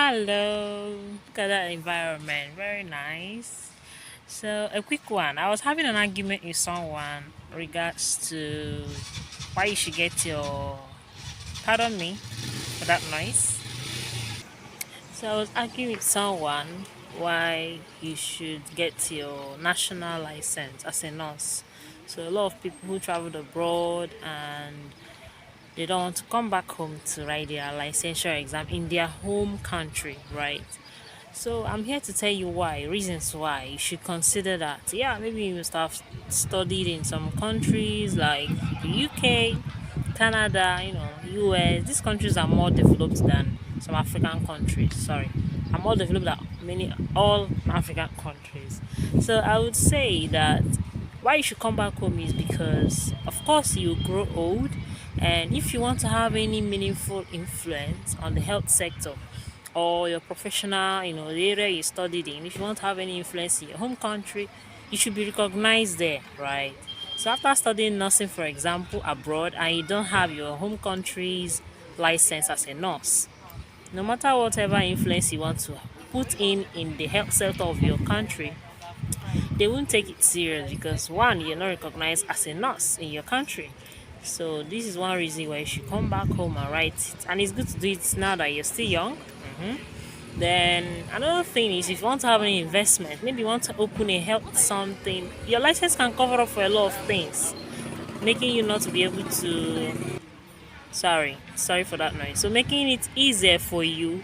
Hello, look at that environment, very nice. So, a quick one. I was having an argument with someone regards to why you should get your, pardon me for that noise. So, I was arguing with someone why you should get your national license as a nurse. So, a lot of people who traveled abroad and they don't want to come back home to write their licensure exam in their home country, right? So I'm here to tell you why, reasons why you should consider that. Yeah, maybe you must have studied in some countries like the UK, Canada, US. These countries are more developed than some African countries. Sorry, are more developed than many all African countries. So I would say that why you should come back home is because, of course, you grow old, and if you want to have any meaningful influence on the health sector or your professional, the area you studied in, if you want to have any influence in your home country, you should be recognized there, right? So after studying nursing, for example, abroad, and you don't have your home country's license as a nurse, no matter whatever influence you want to put in the health sector of your country, they won't take it serious because one, you're not recognized as a nurse in your country. So this is one reason why you should come back home and write it. And it's good to do it now that you're still young. Then another thing is if you want to have any investment, maybe you want to open a health something, your license can cover up for a lot of things, making you not to be able to sorry for that noise. So making it easier for you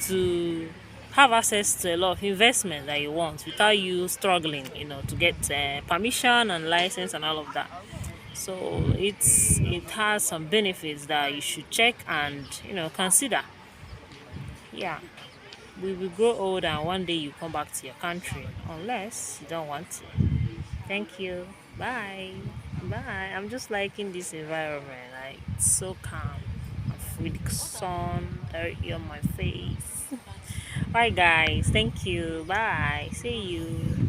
to have access to a lot of investment that you want without you struggling, to get permission and license and all of that. So it has some benefits that you should check and consider. Yeah, we will grow old and one day you come back to your country unless you don't want to. Thank you. Bye. Bye. I'm just liking this environment. Like it's so calm. With the sun directly on my face. Bye guys. Thank you. Bye. See you.